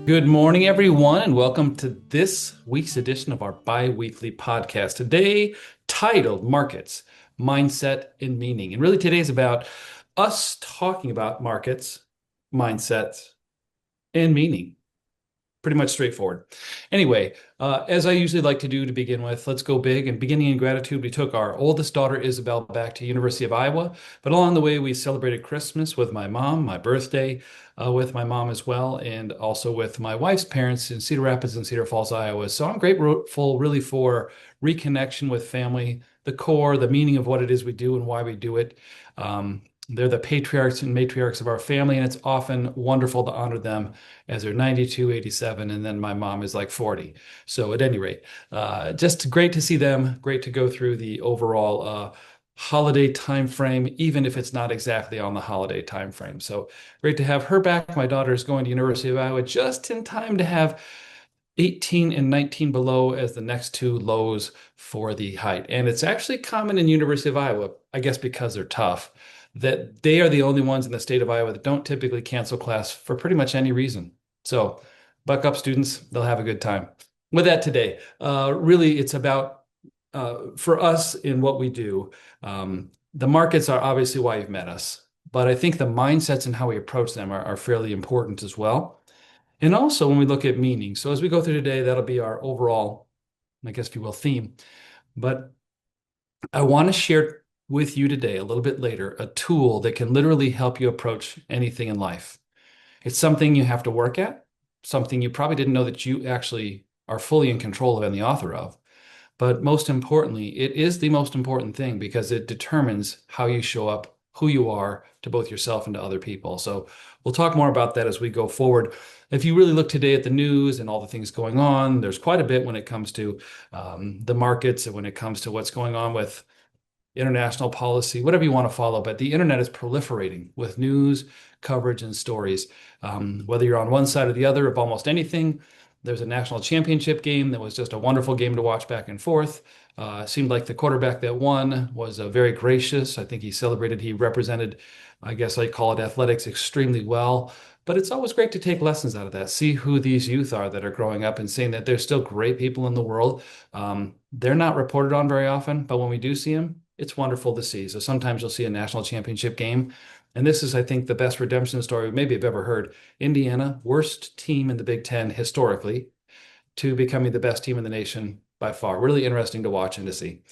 Good morning, everyone, and welcome to this week's edition of our bi-weekly podcast. Today, titled Markets, Mindset, and Meaning. And really, today's about us talking about markets, mindsets, and meaning. Pretty much straightforward. Anyway, as I usually like to do to begin with, let's go big. And beginning in gratitude, we took our oldest daughter, Isabel, back to University of Iowa. But along the way, we celebrated Christmas with my mom, my birthday with my mom as well, and also with my wife's parents in Cedar Rapids and Cedar Falls, Iowa. So I'm grateful really for reconnection with family, the core, the meaning of what it is we do and why we do it. They're the patriarchs and matriarchs of our family, and it's often wonderful to honor them as they're 92, 87, and then my mom is like 40. So at any rate, just great to see them, great to go through the overall holiday time frame, even if it's not exactly on the holiday time frame. So great to have her back. My daughter is going to University of Iowa just in time to have 18 and 19 below as the next two lows for the height. And it's actually common in University of Iowa, I guess because they're tough, that they are the only ones in the state of Iowa that don't typically cancel class for pretty much any reason. So buck up, students. They'll have a good time. With that today, really it's about for us in what we do. The markets are obviously why you've met us, but I think the mindsets and how we approach them are fairly important as well. And also when we look at meaning. So as we go through today, that'll be our overall, I guess if you will, theme. But I want to share with you today, a little bit later, a tool that can literally help you approach anything in life. It's something you have to work at, something you probably didn't know that you actually are fully in control of and the author of. But most importantly, it is the most important thing because it determines how you show up, who you are to both yourself and to other people. So we'll talk more about that as we go forward. If you really look today at the news and all the things going on, there's quite a bit when it comes to the markets and when it comes to what's going on with international policy, whatever you want to follow. But the internet is proliferating with news, coverage, and stories. Whether you're on one side or the other of almost anything, there's a national championship game that was just a wonderful game to watch back and forth. Seemed like the quarterback that won was very gracious. I think he represented, I guess I call it athletics extremely well. But it's always great to take lessons out of that, see who these youth are that are growing up and seeing that there's still great people in the world. They're not reported on very often, but when we do see them, it's wonderful to see. So sometimes you'll see a national championship game. And this is, I think, the best redemption story maybe I've ever heard. Indiana, worst team in the Big Ten historically, to becoming the best team in the nation by far. Really interesting to watch and to see.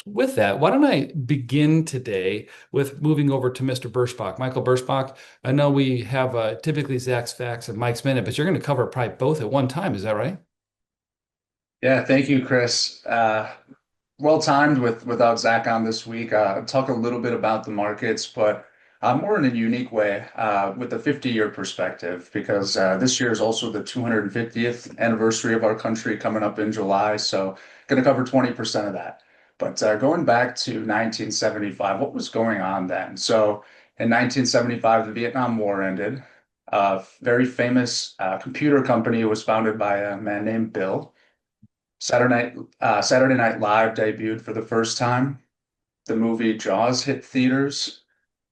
With that, why don't I begin today with moving over to Mr. Birschbach, Michael Birschbach. I know we have typically Zach's Facts and Mike's Minute, but you're going to cover probably both at one time. Is that right? Yeah, thank you, Chris. Well timed without Zach on this week. Talk a little bit about the markets, but more in a unique way with the 50-year perspective, because this year is also the 250th anniversary of our country coming up in July. So, going to cover 20% of that. But going back to 1975, what was going on then? So, in 1975, the Vietnam War ended. A very famous computer company was founded by a man named Bill. Saturday Night Live debuted for the first time. The movie Jaws hit theaters,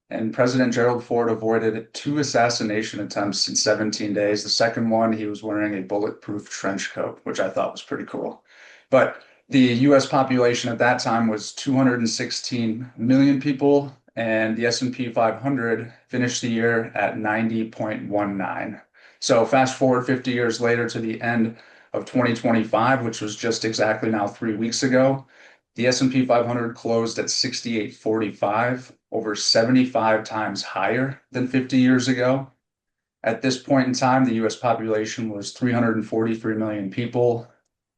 and President Gerald Ford avoided two assassination attempts in 17 days. The second one, he was wearing a bulletproof trench coat, which I thought was pretty cool. But the US population at that time was 216 million people, and the S&P 500 finished the year at 90.19. So fast forward 50 years later to the end of 2025, which was just exactly now 3 weeks ago, the S&P 500 closed at 68.45, over 75 times higher than 50 years ago. At this point in time, the US population was 343 million people.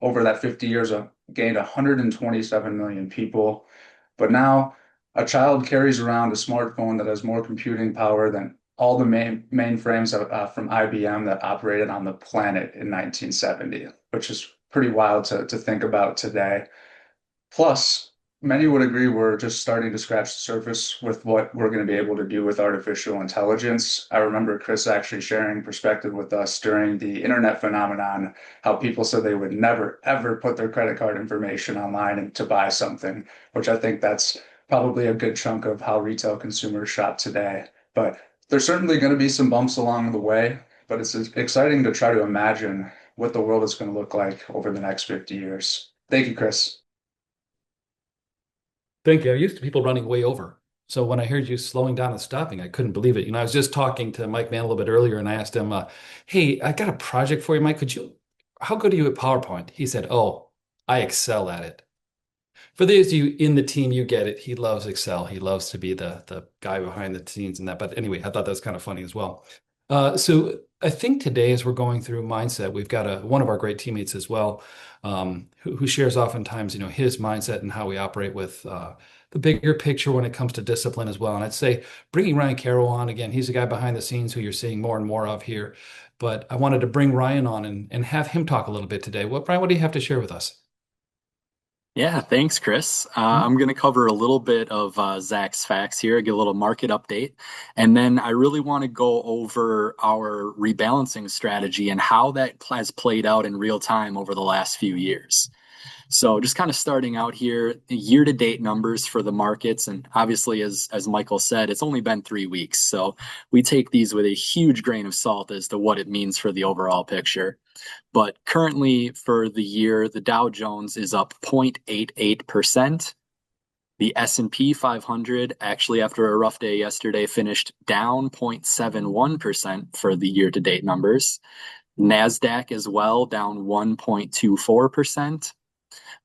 Over that 50 years, gained 127 million people. But now a child carries around a smartphone that has more computing power than all the mainframes from IBM that operated on the planet in 1970, which is pretty wild to think about today. Plus, many would agree we're just starting to scratch the surface with what we're going to be able to do with artificial intelligence. I remember Chris actually sharing perspective with us during the internet phenomenon, how people said they would never, ever put their credit card information online and to buy something, which I think that's probably a good chunk of how retail consumers shop today. But there's certainly going to be some bumps along the way. but it's exciting to try to imagine what the world is going to look like over the next 50 years. Thank you, Chris. Thank you. I'm used to people running way over. So when I heard you slowing down and stopping, I couldn't believe it. I was just talking to Mike Mann a little bit earlier, and I asked him, "Hey, I got a project for you, Mike. How good are you at PowerPoint?" He said, "Oh, I excel at it." For those of you in the team, you get it. He loves Excel. He loves to be the guy behind the scenes and that. But anyway, I thought that was kind of funny as well. So I think today, as we're going through mindset, we've got one of our great teammates as well, who shares oftentimes, his mindset and how we operate with the bigger picture when it comes to discipline as well. And I'd say bringing Ryan Carroll on again, he's the guy behind the scenes who you're seeing more and more of here. But I wanted to bring Ryan on and have him talk a little bit today. Ryan, what do you have to share with us? Yeah, thanks, Chris. Hmm? I'm going to cover a little bit of Zach's facts here, get a little market update, and then I really want to go over our rebalancing strategy and how that has played out in real time over the last few years. So just kind of starting out here, year-to-date numbers for the markets, and obviously, as Michael said, it's only been 3 weeks, so we take these with a huge grain of salt as to what it means for the overall picture. But currently, for the year, the Dow Jones is up 0.88%. The S&P 500, actually, after a rough day yesterday, finished down 0.71% for the year-to-date numbers. NASDAQ as well, down 1.24%.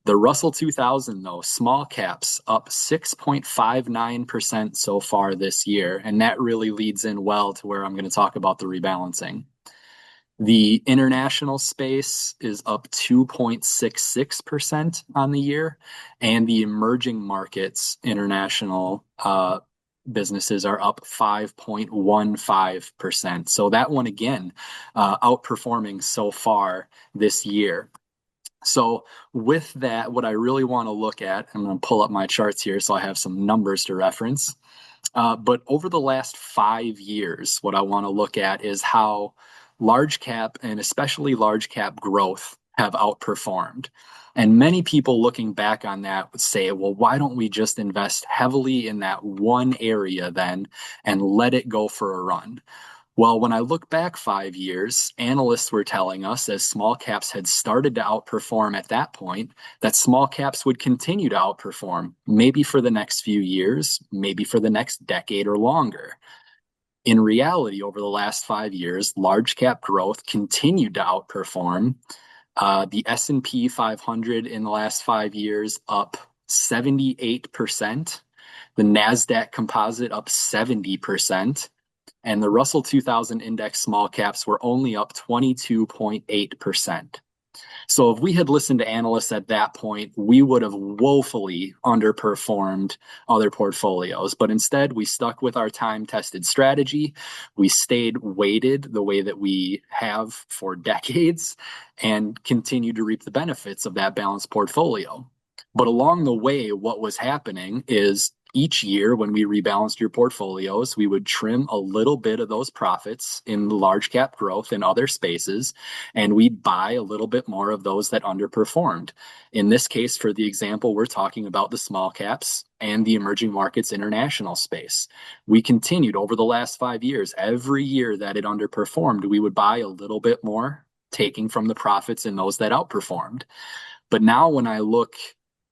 The Russell 2000, though, small caps up 6.59% so far this year. And that really leads in well to where I'm going to talk about the rebalancing. The international space is up 2.66% on the year, and the emerging markets international businesses are up 5.15%. So that one again, outperforming so far this year. So with that, what I really want to look at, I'm going to pull up my charts here so I have some numbers to reference. But over the last 5 years, what I want to look at is how large cap and especially large cap growth have outperformed. And many people looking back on that would say, well, why don't we just invest heavily in that one area then and let it go for a run? Well, when I look back 5 years, analysts were telling us as small caps had started to outperform at that point, that small caps would continue to outperform, maybe for the next few years, maybe for the next decade or longer. In reality, over the last 5 years, large cap growth continued to outperform. The S&P 500 in the last 5 years up 78%, the NASDAQ composite up 70%, and the Russell 2000 index small caps were only up 22.8%. So if we had listened to analysts at that point, we would have woefully underperformed other portfolios. But instead, we stuck with our time-tested strategy. We stayed weighted the way that we have for decades and continued to reap the benefits of that balanced portfolio. But along the way, what was happening is each year when we rebalanced your portfolios, we would trim a little bit of those profits in large cap growth in other spaces, and we'd buy a little bit more of those that underperformed. In this case, for the example, we're talking about the small caps and the emerging markets international space. We continued over the last 5 years, every year that it underperformed, we would buy a little bit more, taking from the profits in those that outperformed. But now when I look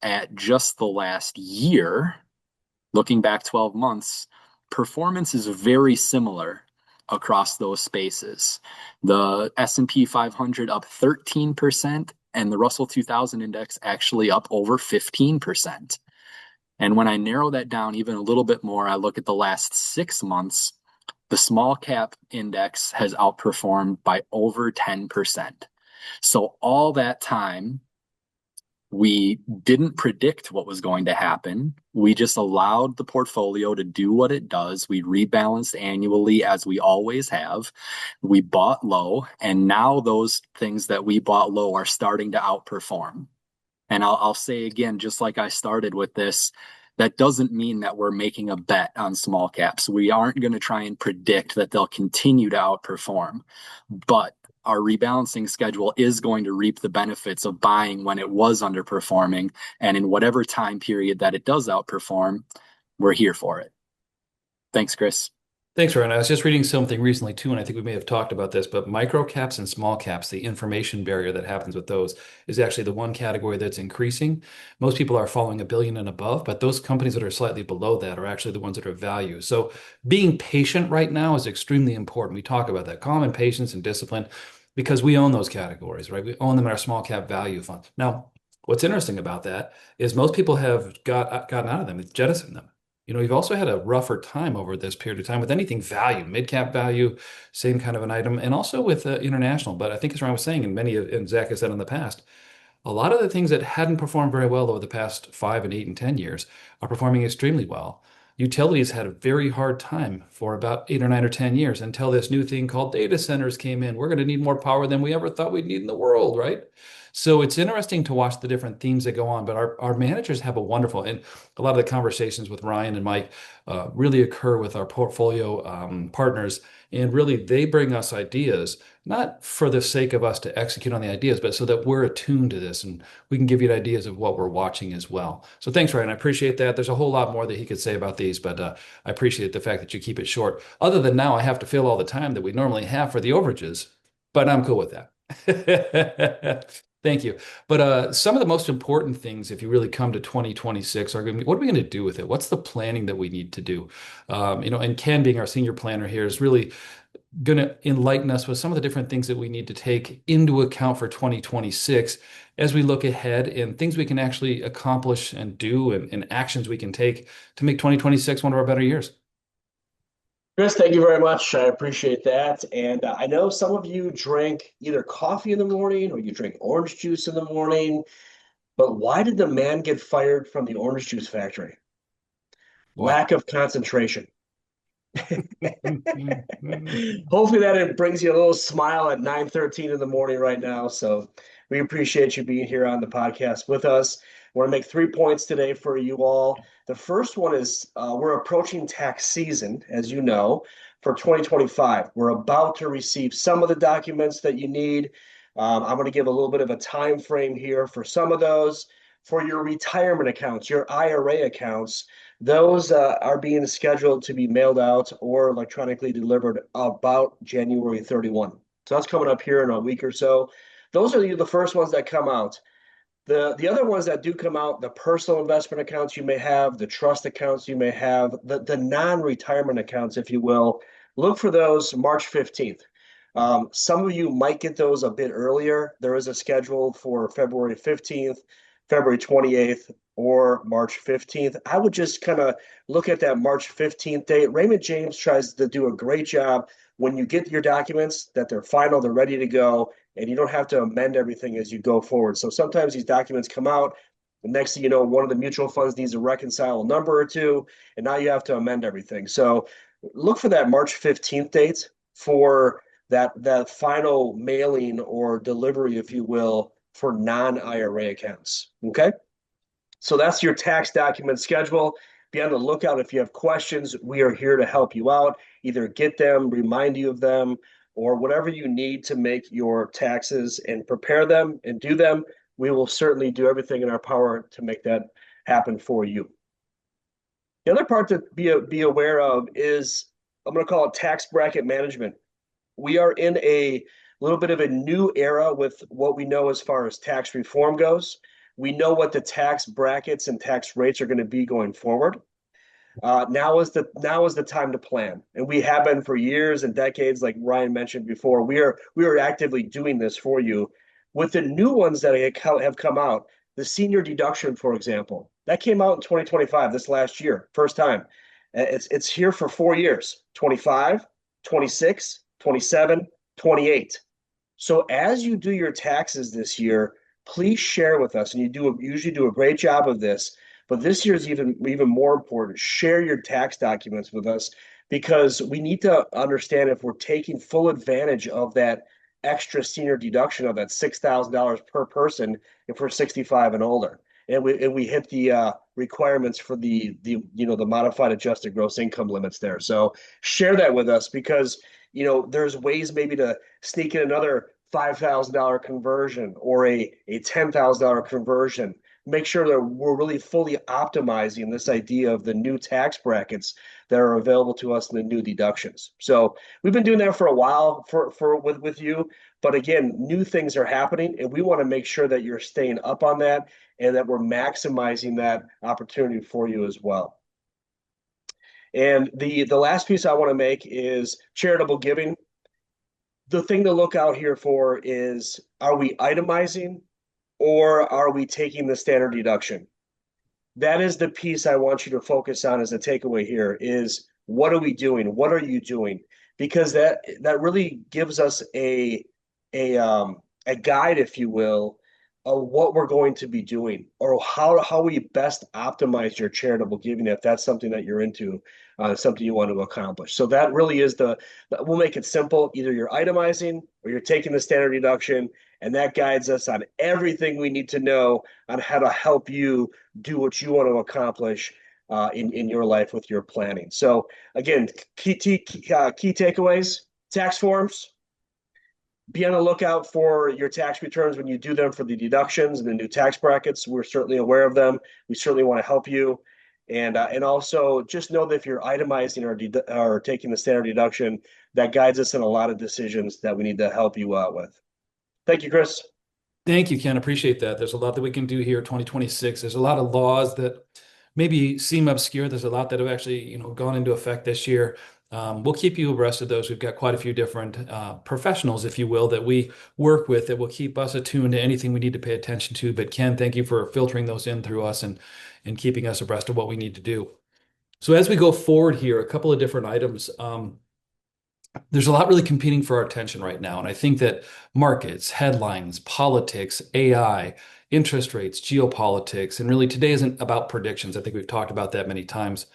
at just the last year, looking back 12 months, performance is very similar across those spaces. The S&P 500 up 13% and the Russell 2000 index actually up over 15%. And when I narrow that down even a little bit more, I look at the last 6 months, the small cap index has outperformed by over 10%. So all that time, we didn't predict what was going to happen. We just allowed the portfolio to do what it does. We rebalanced annually as we always have. We bought low, and now those things that we bought low are starting to outperform. And I'll say again, just like I started with this, that doesn't mean that we're making a bet on small caps. We aren't going to try and predict that they'll continue to outperform. But our rebalancing schedule is going to reap the benefits of buying when it was underperforming. And in whatever time period that it does outperform, we're here for it. Thanks, Chris. Thanks, Ryan. I was just reading something recently too, and I think we may have talked about this, but micro caps and small caps, the information barrier that happens with those is actually the one category that's increasing. Most people are following a billion and above, but those companies that are slightly below that are actually the ones that are value. So being patient right now is extremely important. We talk about that, calm and patience and discipline, because we own those categories, right? We own them in our small cap value fund. Now, what's interesting about that is most people have gotten out of them, it's jettisoned them. You've also had a rougher time over this period of time with anything value, mid-cap value, same kind of an item, and also with international. But I think as Ryan was saying, and Zach has said in the past, a lot of the things that hadn't performed very well over the past 5 and 8 and 10 years are performing extremely well. Utilities had a very hard time for about 8 or 9 or 10 years until this new thing called data centers came in. We're going to need more power than we ever thought we'd need in the world, right? So it's interesting to watch the different themes that go on, but our managers have a wonderful, and a lot of the conversations with Ryan and Mike really occur with our portfolio partners. And really, they bring us ideas, not for the sake of us to execute on the ideas, but so that we're attuned to this and we can give you ideas of what we're watching as well. So thanks, Ryan. I appreciate that. There's a whole lot more that he could say about these, but I appreciate the fact that you keep it short. Other than now, I have to fill all the time that we normally have for the overages, but I'm cool with that. Thank you. But some of the most important things, if you really come to 2026, are going to be what are we going to do with it? What's the planning that we need to do? And Ken, being our senior planner here, is really going to enlighten us with some of the different things that we need to take into account for 2026 as we look ahead and things we can actually accomplish and do and actions we can take to make 2026 one of our better years. Chris, thank you very much. I appreciate that. And I know some of you drink either coffee in the morning or you drink orange juice in the morning. But why did the man get fired from the orange juice factory? Boy. Lack of concentration. Hopefully that brings you a little smile at 9:13 in the morning right now. So we appreciate you being here on the podcast with us. I want to make 3 points today for you all. The first one is we're approaching tax season, as you know, for 2025. We're about to receive some of the documents that you need. I'm going to give a little bit of a time frame here for some of those. For your retirement accounts, your IRA accounts, those are being scheduled to be mailed out or electronically delivered about January 31. So that's coming up here in a week or so. Those are the first ones that come out. The other ones that do come out, the personal investment accounts you may have, the trust accounts you may have, the non-retirement accounts, if you will, look for those March 15th. Some of you might get those a bit earlier. There is a schedule for February 15th, February 28th, or March 15th. I would just kind of look at that March 15th date. Raymond James tries to do a great job when you get your documents that they're final, they're ready to go, and you don't have to amend everything as you go forward. So sometimes these documents come out, the next thing you know, one of the mutual funds needs to reconcile a number or two, and now you have to amend everything. So look for that March 15th date for that final mailing or delivery, if you will, for non-IRA accounts. Okay? So that's your tax document schedule. Be on the lookout if you have questions. We are here to help you out. Either get them, remind you of them, or whatever you need to make your taxes and prepare them and do them. We will certainly do everything in our power to make that happen for you. The other part to be aware of is, I'm going to call it tax bracket management. We are in a little bit of a new era with what we know as far as tax reform goes. We know what the tax brackets and tax rates are going to be going forward. Now is the time to plan, and we have been for years and decades. Like Ryan mentioned before, we are actively doing this for you. With the new ones that have come out, the senior deduction, for example, that came out in 2025, this last year, first time. It's here for 4 years: 25, 26, 27, 28. So as you do your taxes this year, please share with us, and you usually do a great job of this, but this year is even more important. Share your tax documents with us, because we need to understand if we're taking full advantage of that extra senior deduction of that $6,000 per person if we're 65 and older, and we hit the requirements for the modified adjusted gross income limits there. So share that with us, because there's ways maybe to sneak in another $5,000 conversion or a $10,000 conversion make sure that we're really fully optimizing this idea of the new tax brackets that are available to us in the new deductions. So we've been doing that for a while with you, but again, new things are happening, and we want to make sure that you're staying up on that and that we're maximizing that opportunity for you as well. And the last piece I want to make is charitable giving. The thing to look out here for is, are we itemizing or are we taking the standard deduction? That is the piece I want you to focus on as a takeaway here is, what are we doing? What are you doing? Because that really gives us a guide, if you will, of what we're going to be doing, or how we best optimize your charitable giving if that's something that you're into, something you want to accomplish. So that really is we'll make it simple. Either you're itemizing or you're taking the standard deduction, and that guides us on everything we need to know on how to help you do what you want to accomplish in your life with your planning. So again, key takeaways: tax forms. Be on the lookout for your tax returns when you do them for the deductions and the new tax brackets. We're certainly aware of them. We certainly want to help you. And also just know that if you're itemizing or taking the standard deduction, that guides us in a lot of decisions that we need to help you out with. Thank you, Chris. Thank you, Ken. Appreciate that. There's a lot that we can do here, 2026. There's a lot of laws that maybe seem obscure. There's a lot that have actually, gone into effect this year. We'll keep you abreast of those. We've got quite a few different professionals, if you will, that we work with that will keep us attuned to anything we need to pay attention to. But Ken, thank you for filtering those in through us and keeping us abreast of what we need to do. So as we go forward here, a couple of different items. There's a lot really competing for our attention right now. And I think that markets, headlines, politics, AI, interest rates, geopolitics, and really today isn't about predictions. I think we've talked about that many times.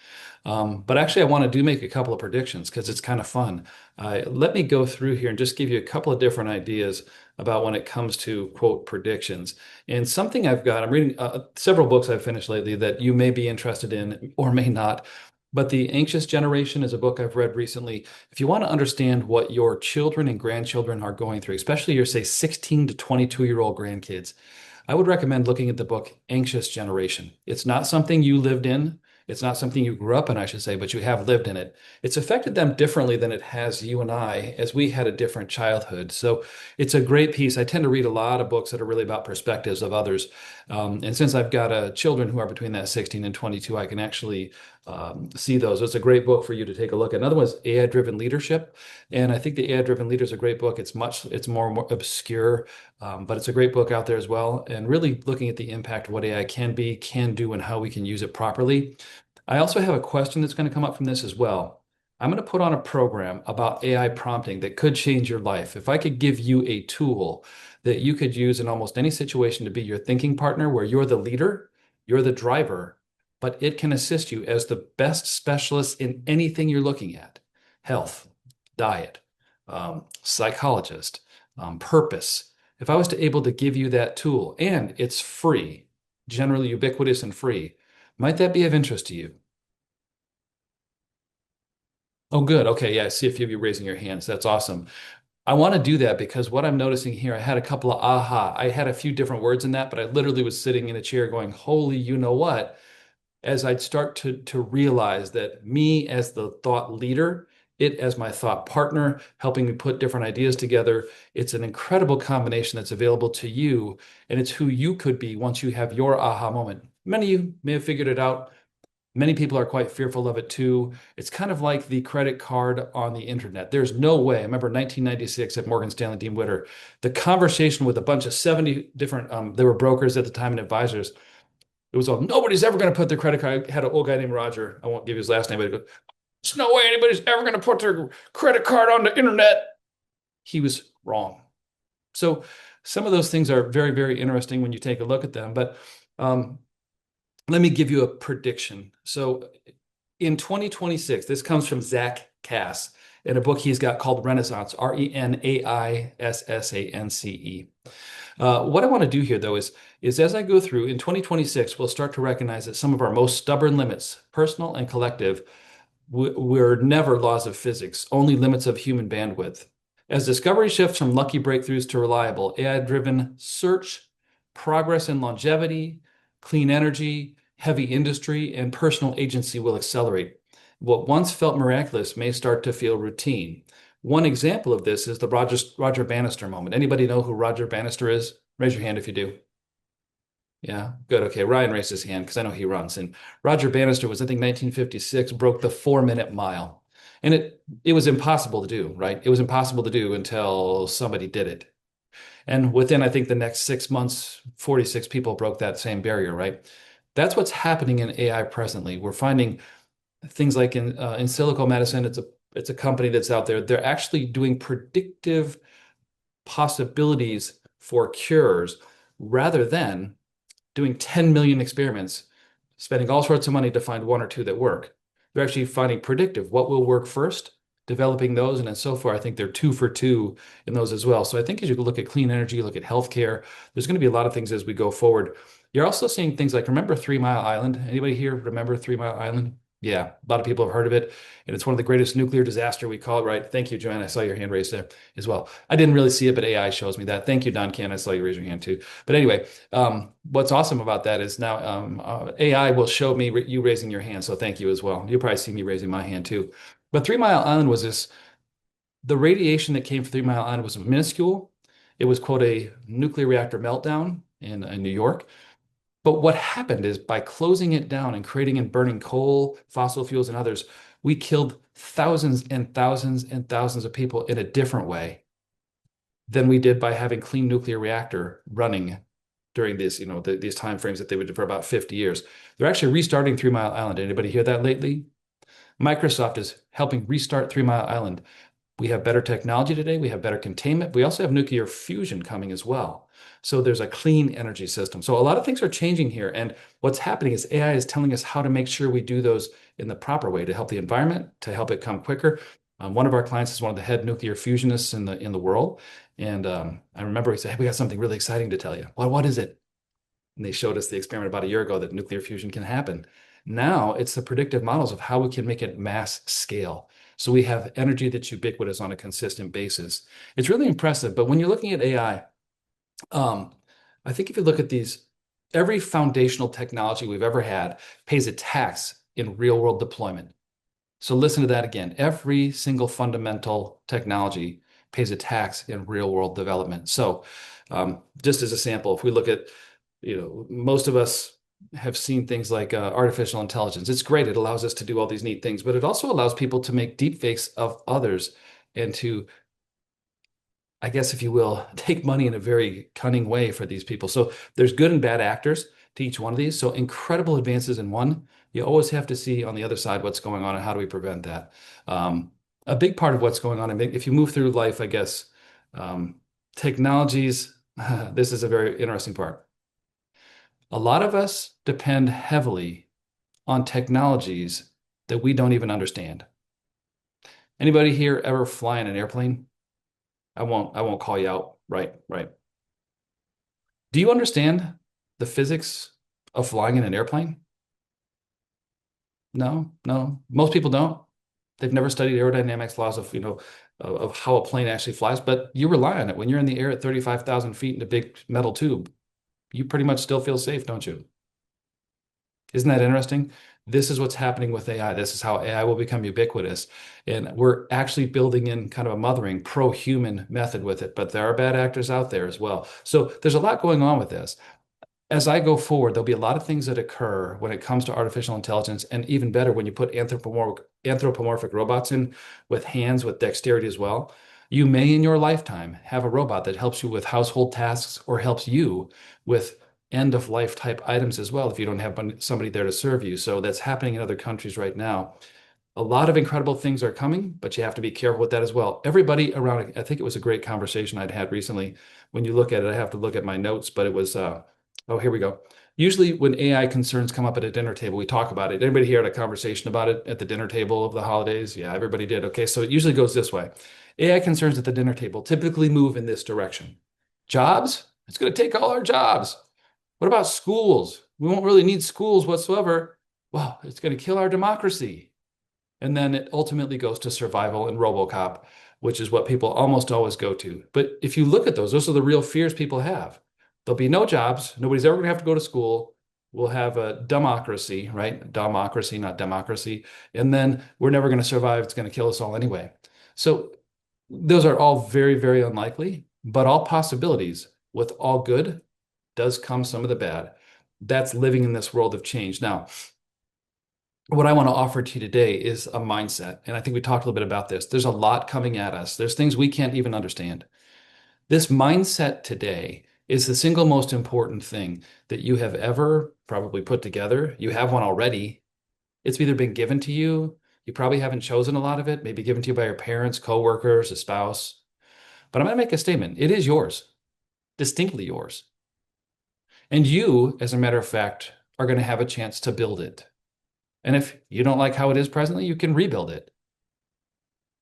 But actually, I want to make a couple of predictions because it's kind of fun. Let me go through here and just give you a couple of different ideas about when it comes to, quote, predictions. And something I'm reading several books I've finished lately that you may be interested in or may not. But The Anxious Generation is a book I've read recently. If you want to understand what your children and grandchildren are going through, especially your, say, 16 to 22-year-old grandkids, I would recommend looking at the book Anxious Generation. It's not something you lived in. It's not something you grew up in, I should say, but you have lived in it. It's affected them differently than it has you and I, as we had a different childhood. So it's a great piece. I tend to read a lot of books that are really about perspectives of others. And since I've got children who are between that 16 and 22, I can actually see those. It's a great book for you to take a look at. Another one is AI-Driven Leadership. And I think the AI-Driven Leader is a great book. It's more obscure, but it's a great book out there as well. And really looking at the impact of what AI can do, and how we can use it properly. I also have a question that's going to come up from this as well. I'm going to put on a program about AI prompting that could change your life. If I could give you a tool that you could use in almost any situation to be your thinking partner, where you're the leader, you're the driver, but it can assist you as the best specialist in anything you're looking at: health, diet, psychologist, purpose. If I was able to give you that tool, and it's free, generally ubiquitous and free, might that be of interest to you? Oh, good. Okay. Yeah. I see a few of you raising your hands. That's awesome. I want to do that because what I'm noticing here, I had a couple of I had a few different words in that, but I literally was sitting in a chair going, holy, you know what? As I'd start to realize that me as the thought leader, it as my thought partner, helping me put different ideas together, it's an incredible combination that's available to you, and it's who you could be once you have your aha moment. Many of you may have figured it out. Many people are quite fearful of it too. It's kind of like the credit card on the internet. There's no way. I remember 1996 at Morgan Stanley, Dean Witter, the conversation with a bunch of 70 different, there were brokers at the time and advisors. It was all, nobody's ever going to put their credit card. I had an old guy named Roger. I won't give his last name, but he goes, there's no way anybody's ever going to put their credit card on the internet. He was wrong. So some of those things are very, very interesting when you take a look at them. But let me give you a prediction. So in 2026, this comes from Zach Cass in a book he's got called Renaissance, Renaissance. What I want to do here, though, is as I go through in 2026, we'll start to recognize that some of our most stubborn limits, personal and collective, were never laws of physics, only limits of human bandwidth. As discovery shifts from lucky breakthroughs to reliable, AI-driven search, progress in longevity, Clean energy, heavy industry, and personal agency will accelerate. What once felt miraculous may start to feel routine. One example of this is the Roger Bannister moment. Anybody know who Roger Bannister is? Raise your hand if you do. Yeah, good. Okay, Ryan raised his hand because I know he runs. And Roger Bannister was, I think, 1956, broke the 4-minute mile. And it was impossible to do, right? It was impossible to do until somebody did it. And within, I think, the next 6 months, 46 people broke that same barrier, right? That's what's happening in AI presently. We're finding things like in Silico Medicine, it's a company that's out there. They're actually doing predictive possibilities for cures rather than doing 10 million experiments, spending all sorts of money to find one or two that work. They're actually finding predictive, what will work first, developing those, and then so far, I think they're 2 for 2 in those as well. So I think as you look at clean energy, look at healthcare, there's going to be a lot of things as we go forward. You're also seeing things like, remember 3 Mile Island? Anybody here remember 3 Mile Island? Yeah, a lot of people have heard of it, and it's one of the greatest nuclear disaster, we call it, right? Thank you, Joanne. I saw your hand raised there as well. I didn't really see it, but AI shows me that. Thank you, Don Can. I saw you raise your hand too. But anyway, what's awesome about that is now AI will show me you raising your hand, so thank you as well. You'll probably see me raising my hand too. But 3 Mile Island was the radiation that came from 3 Mile Island was minuscule. It was, quote, a nuclear reactor meltdown in New York. But what happened is by closing it down and creating and burning coal, fossil fuels, and others, we killed thousands and thousands and thousands of people in a different way than we did by having clean nuclear reactor running during this, these time frames that they would do for about 50 years. They're actually restarting 3 Mile Island. Anybody hear that lately? Microsoft is helping restart 3 Mile Island. We have better technology today. We have better containment. We also have nuclear fusion coming as well. So there's a clean energy system. So a lot of things are changing here. And what's happening is AI is telling us how to make sure we do those in the proper way to help the environment, to help it come quicker. One of our clients is one of the head nuclear fusionists in the world. And I remember he said, hey, we got something really exciting to tell you. Well, what is it? And they showed us the experiment about a year ago that nuclear fusion can happen. Now it's the predictive models of how we can make it mass scale. So we have energy that's ubiquitous on a consistent basis. It's really impressive. But when you're looking at AI, I think if you look at these, every foundational technology we've ever had pays a tax in real world deployment. So listen to that again. Every single fundamental technology pays a tax in real world development. So just as a sample, if we look at, most of us have seen things like artificial intelligence. It's great. It allows us to do all these neat things, but it also allows people to make deep fakes of others and to, I guess, if you will, take money in a very cunning way for these people. So there's good and bad actors to each one of these. So incredible advances in one. You always have to see on the other side what's going on and how do we prevent that. A big part of what's going on, if you move through life, I guess, technologies, this is a very interesting part. A lot of us depend heavily on technologies that we don't even understand. Anybody here ever fly in an airplane? I won't call you out. Right. Do you understand the physics of flying in an airplane? No. Most people don't. They've never studied aerodynamics laws of how a plane actually flies, but you rely on it. When you're in the air at 35,000 feet in a big metal tube, you pretty much still feel safe, don't you? Isn't that interesting? This is what's happening with AI. This is how AI will become ubiquitous. And we're actually building in kind of a mothering pro-human method with it, but there are bad actors out there as well. So there's a lot going on with this. As I go forward, there'll be a lot of things that occur when it comes to artificial intelligence, and even better when you put anthropomorphic robots in with hands, with dexterity as well. You may in your lifetime have a robot that helps you with household tasks or helps you with end of life type items as well if you don't have somebody there to serve you. So that's happening in other countries right now. A lot of incredible things are coming, but you have to be careful with that as well. Everybody around, I think it was a great conversation I'd had recently. When you look at it, I have to look at my notes, but it was, oh, here we go. Usually when AI concerns come up at a dinner table, we talk about it. Anybody here had a conversation about it at the dinner table of the holidays? Yeah, everybody did. Okay, so it usually goes this way. AI concerns at the dinner table typically move in this direction. Jobs? It's going to take all our jobs. What about schools? We won't really need schools whatsoever. Well, it's going to kill our democracy. And then it ultimately goes to survival and RoboCop, which is what people almost always go to. But if you look at those are the real fears people have. There'll be no jobs. Nobody's ever going to have to go to school. we'll have a democracy, right? Democracy, not democracy. And then we're never going to survive. It's going to kill us all anyway. So those are all very, very unlikely, but all possibilities. With all good does come some of the bad. That's living in this world of change. Now, what I want to offer to you today is a mindset. And I think we talked a little bit about this. There's a lot coming at us. There's things we can't even understand. This mindset today is the single most important thing that you have ever probably put together. You have one already. It's either been given to you. You probably haven't chosen a lot of it, maybe given to you by your parents, coworkers, a spouse. But I'm going to make a statement. It is yours, distinctly yours. And you, as a matter of fact, are going to have a chance to build it. And if you don't like how it is presently, you can rebuild it.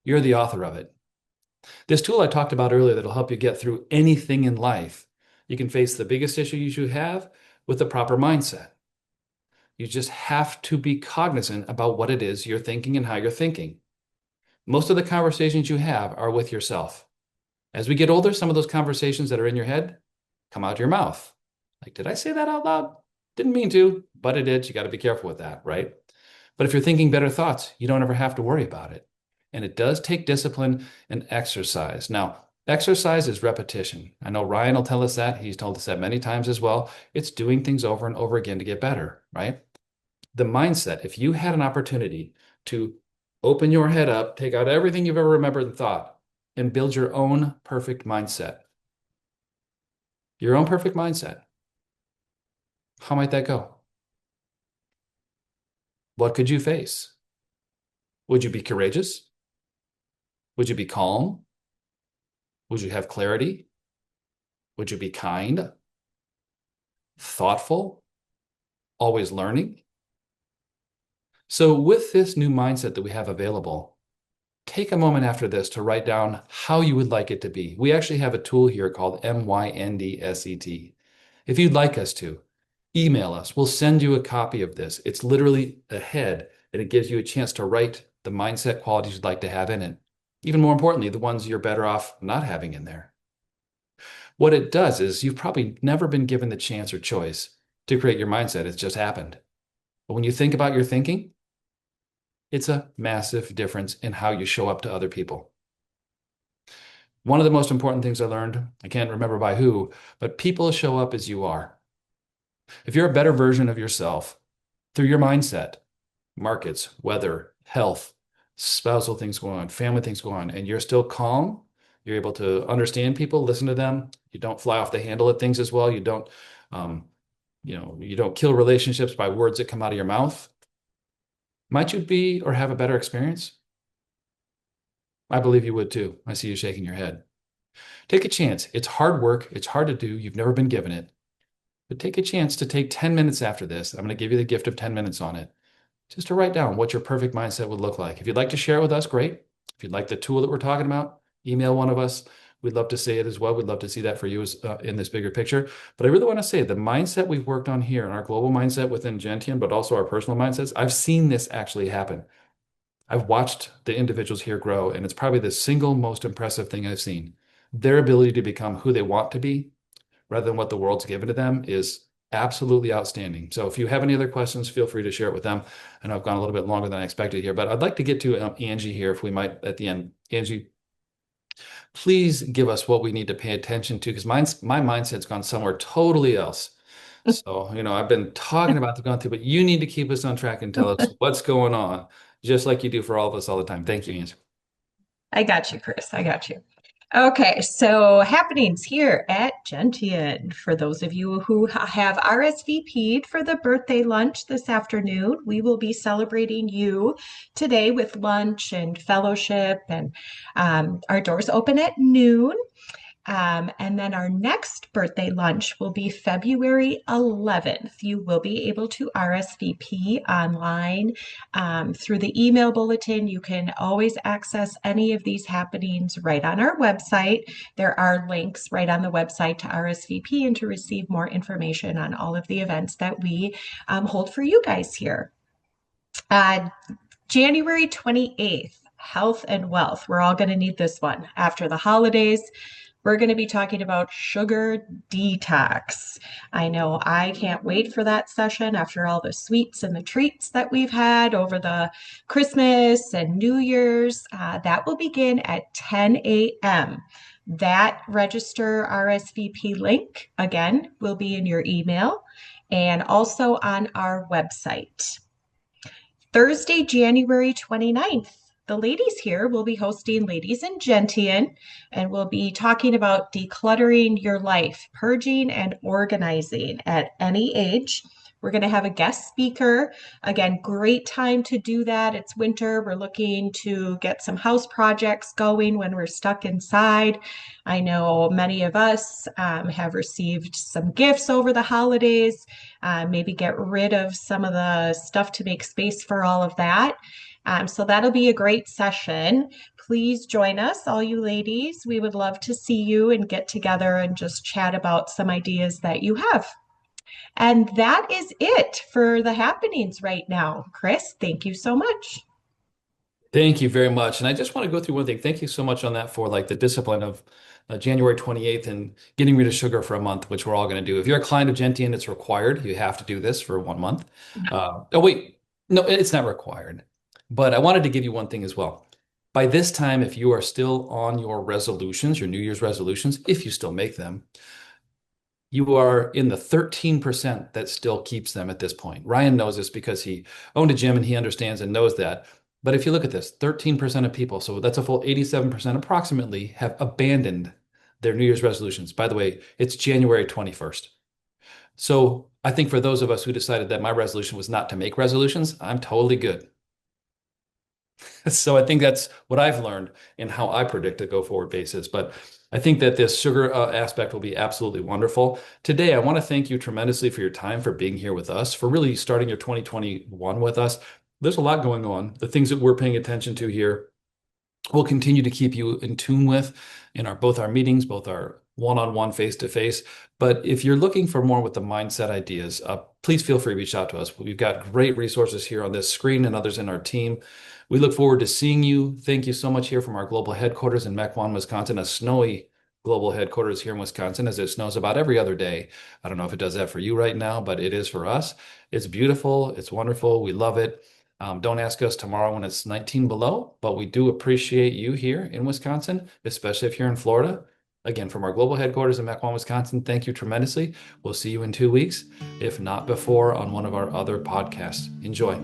You're the author of it. This tool I talked about earlier that'll help you get through anything in life. You can face the biggest issues you have with the proper mindset. You just have to be cognizant about what it is you're thinking and how you're thinking. Most of the conversations you have are with yourself. As we get older, some of those conversations that are in your head come out of your mouth. Like, did I say that out loud? Didn't mean to, but it did. You got to be careful with that, right? But if you're thinking better thoughts, you don't ever have to worry about it. And it does take discipline and exercise. Now, exercise is repetition. I know Ryan will tell us that. He's told us that many times as well. It's doing things over and over again to get better, right? The mindset, if you had an opportunity to open your head up, take out everything you've ever remembered and thought, and build your own perfect mindset. Your own perfect mindset. How might that go? What could you face? Would you be courageous? Would you be calm? Would you have clarity? Would you be kind? Thoughtful? Always learning? So with this new mindset that we have available, take a moment after this to write down how you would like it to be. We actually have a tool here called MYNDSET. If you'd like us to, email us. We'll send you a copy of this. It's literally ahead, and it gives you a chance to write the mindset qualities you'd like to have in it. Even more importantly, the ones you're better off not having in there. What it does is you've probably never been given the chance or choice to create your mindset. It's just happened. But when you think about your thinking, it's a massive difference in how you show up to other people. One of the most important things I learned, I can't remember by who, but people show up as you are. If you're a better version of yourself through your mindset, markets, weather, health, spousal things go on, family things go on, and you're still calm, you're able to understand people, listen to them, you don't fly off the handle at things as well, you don't kill relationships by words that come out of your mouth. Might you be or have a better experience? I believe you would too. I see you shaking your head. Take a chance. It's hard work. It's hard to do. You've never been given it. But take a chance to take 10 minutes after this. I'm going to give you the gift of 10 minutes on it, just to write down what your perfect mindset would look like. If you'd like to share it with us, great. If you'd like the tool that we're talking about, email one of us. We'd love to see it as well. We'd love to see that for you in this bigger picture. But I really want to say the mindset we've worked on here and our global mindset within Gentian, but also our personal mindsets, I've seen this actually happen. I've watched the individuals here grow, and it's probably the single most impressive thing I've seen. Their ability to become who they want to be rather than what the world's given to them is absolutely outstanding. So if you have any other questions, feel free to share it with them. I know I've gone a little bit longer than I expected here, but I'd like to get to Angie here if we might at the end. Angie, please give us what we need to pay attention to, because my mindset's gone somewhere totally else. So, I've been talking about the going through, but you need to keep us on track and tell us what's going on, just like you do for all of us all the time. Thank you, Angie. I got you, Chris. I got you. Okay, so happenings here at Gentian. For those of you who have RSVP'd for the birthday lunch this afternoon, we will be celebrating you today with lunch and fellowship, and our doors open at noon. And then our next birthday lunch will be February 11th. You will be able to RSVP online through the email bulletin. You can always access any of these happenings right on our website. There are links right on the website to RSVP and to receive more information on all of the events that we hold for you guys here. January 28th, health and wealth. We're all going to need this one after the holidays. we're going to be talking about sugar detox. I know I can't wait for that session after all the sweets and the treats that we've had over the Christmas and New Year's. That will begin at 10 a.m. That register RSVP link, again, will be in your email and also on our website. Thursday, January 29th, the ladies here will be hosting Ladies in Gentian, and we'll be talking about decluttering your life, purging and organizing at any age. We're going to have a guest speaker. Again, great time to do that. It's winter. We're looking to get some house projects going when we're stuck inside. I know many of us have received some gifts over the holidays, maybe get rid of some of the stuff to make space for all of that. So that'll be a great session. Please join us, all you ladies. We would love to see you and get together and just chat about some ideas that you have. And that is it for the happenings right now. Chris, thank you so much. Thank you very much. And I just want to go through one thing. Thank you so much on that for like the discipline of January 28th and getting rid of sugar for a month, which we're all going to do. If you're a client of Gentian, it's required. You have to do this for 1 month. Oh, wait. No, it's not required. But I wanted to give you one thing as well. By this time, if you are still on your resolutions, your New Year's resolutions, if you still make them, you are in the 13% that still keeps them at this point. Ryan knows this because he owned a gym and he understands and knows that. But if you look at this, 13% of people, so that's a full 87% approximately, have abandoned their New Year's resolutions. By the way, it's January 21st. So I think for those of us who decided that my resolution was not to make resolutions, I'm totally good. So I think that's what I've learned and how I predict a go forward basis. But I think that this sugar aspect will be absolutely wonderful. Today, I want to thank you tremendously for your time, for being here with us, for really starting your 2021 with us. There's a lot going on. The things that we're paying attention to here, we'll continue to keep you in tune with in both our meetings, both our one-on-one, face-to-face. But if you're looking for more with the mindset ideas, please feel free to reach out to us. We've got great resources here on this screen and others in our team. We look forward to seeing you. Thank you so much here from our global headquarters in Mequon, Wisconsin, a snowy global headquarters here in Wisconsin, as it snows about every other day. I don't know if it does that for you right now, but it is for us. It's beautiful. It's wonderful. We love it. Don't ask us tomorrow when it's 19 below, but we do appreciate you here in Wisconsin, especially if you're in Florida. Again, from our global headquarters in Mequon, Wisconsin, thank you tremendously. We'll see you in 2 weeks, if not before, on one of our other podcasts. Enjoy.